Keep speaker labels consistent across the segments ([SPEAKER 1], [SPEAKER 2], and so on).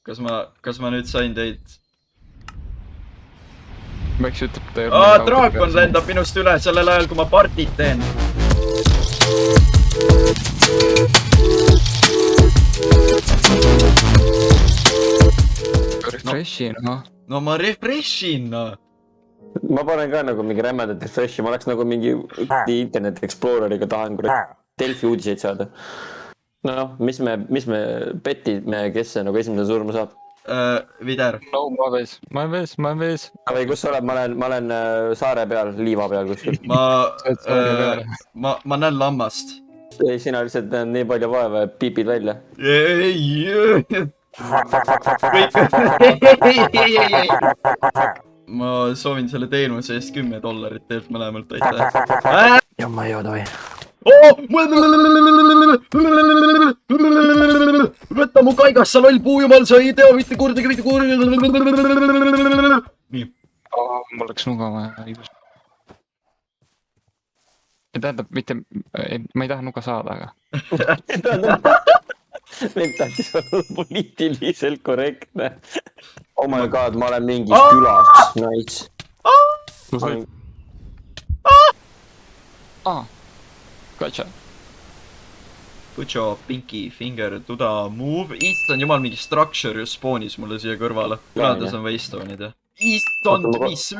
[SPEAKER 1] kas ma nüüd sain teid?
[SPEAKER 2] Võiks ütleb, ta
[SPEAKER 1] draakon lendab minust üle sellel ajal, kui ma partit teen.
[SPEAKER 2] Refreshin, noh.
[SPEAKER 1] No ma refreshin, no.
[SPEAKER 3] Ma panen ka nagu mingi rämmedat refreshi, ma oleks nagu mingi Internet Exploreriga tahan Delfi uudiseid saada. No, mis me petime, kes see nagu esimene surma saab?
[SPEAKER 1] Vider.
[SPEAKER 2] No, ma vees.
[SPEAKER 3] Või kus sa oled? Ma olen saare peal, liiva peal kuskil.
[SPEAKER 1] Ma näen lammast.
[SPEAKER 3] Ei, sina lihtsalt näed nii palju vaeva ja piipid välja. Ma soovin selle teenuse eest $10 teelt mõlemalt, aitäh. Jumma ei jooda või?
[SPEAKER 1] Võta mu kaigas, sa loll puujumal, sa ei tea mitte kordagi. Nii.
[SPEAKER 2] Mul läks nuga vaja. Tähendab, mitte, ma ei taha nuga saada, aga.
[SPEAKER 3] Need tahtis olla poliitiliselt korrektne. Oh my god, ma olen mingis külas. Nice.
[SPEAKER 2] Gotcha.
[SPEAKER 1] Pucho, pinky, finger, tuda, move. Issand jumal, mingi structure just spawnis mulle siia kõrvale. Külades on Waystone'id, jah. Issand, mis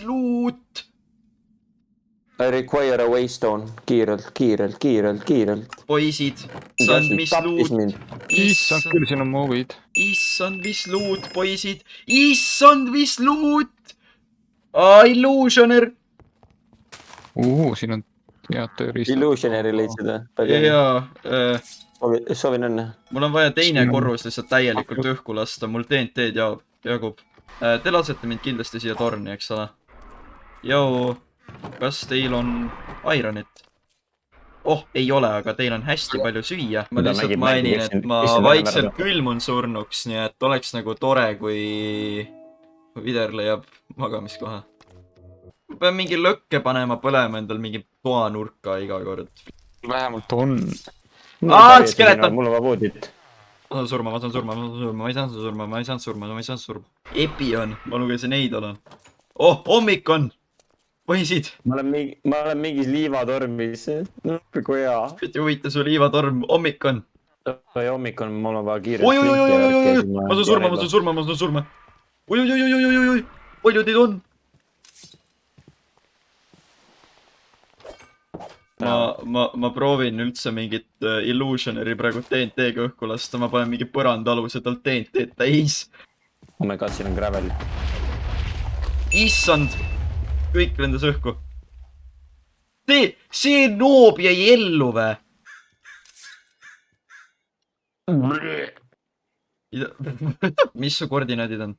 [SPEAKER 1] loot.
[SPEAKER 3] I require a Waystone. Kiirelt.
[SPEAKER 1] Poisid, issand, mis loot.
[SPEAKER 2] Issand, küll siin on move'id.
[SPEAKER 1] Issand, mis loot, poisid. Issand, mis loot. Illusioner.
[SPEAKER 2] Siin on head tööriistad.
[SPEAKER 3] Illusioneri leidsid või?
[SPEAKER 1] Jaa.
[SPEAKER 3] Soovin õnne.
[SPEAKER 1] Mul on vaja teine korrus lihtsalt täielikult õhku lasta. Mul TNT-d jagub. Te lasete mind kindlasti siia torni, eks ole? Joo, kas teil on ironit? Ei ole, aga teil on hästi palju süüa. Ma lihtsalt mainin, et ma vaikselt külmun surnuks, nii et oleks nagu tore, kui Vider leiab magamiskoha. Ma pean mingi lõkke panema põlema endal mingi toanurka iga kord.
[SPEAKER 2] Vähemalt on.
[SPEAKER 1] Skeleton!
[SPEAKER 3] Mul on vaboodit.
[SPEAKER 1] Ma saan surma. Epi on, ma lugesin Eidol on. Hommik on! Põhisid!
[SPEAKER 3] Ma olen mingis liivatormis. Kui hea.
[SPEAKER 1] Et huvita su liivatorm, hommik on.
[SPEAKER 3] Hommik on, mul on vaja kiirelt.
[SPEAKER 1] Oi! Ma saan surma. Oi! Palju teid on? Ma proovin üldse mingit Illusioneri praegu TNT-ga õhku lasta, ma panen mingi põrandaluse tal TNT-d täis.
[SPEAKER 3] Oh my god, siin on gravel.
[SPEAKER 1] Issand! Kõik lendas õhku. See noob jäi ellu vä? Mis su koordinaadid on?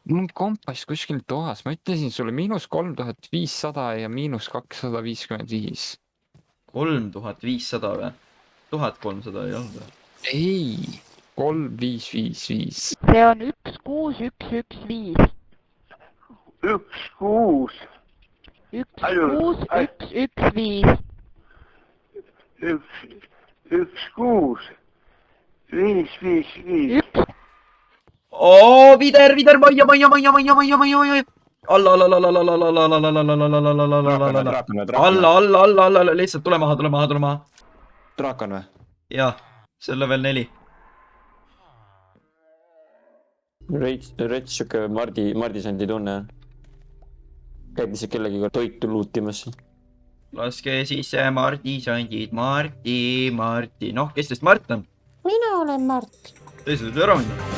[SPEAKER 2] Mul on kompass kuskil toas, ma ütlesin sulle -3500 ja -255.
[SPEAKER 1] 3500 või? 1300 ei olnud või?
[SPEAKER 2] Ei, 3555.
[SPEAKER 4] See on 16115. 16115.
[SPEAKER 5] 16555.
[SPEAKER 1] Vider, maia. Alla, lihtsalt tule maha.
[SPEAKER 3] Draakon või?
[SPEAKER 1] Jah, see on level 4.
[SPEAKER 3] Rets siuke Mardisandi tunne. Käib lihtsalt kellegiga toitu luutimas.
[SPEAKER 1] Laske sisse Mardisandid, Marti. Noh, kes teist Mart on?
[SPEAKER 6] Mina olen Mart.
[SPEAKER 1] Teised võib ära minna.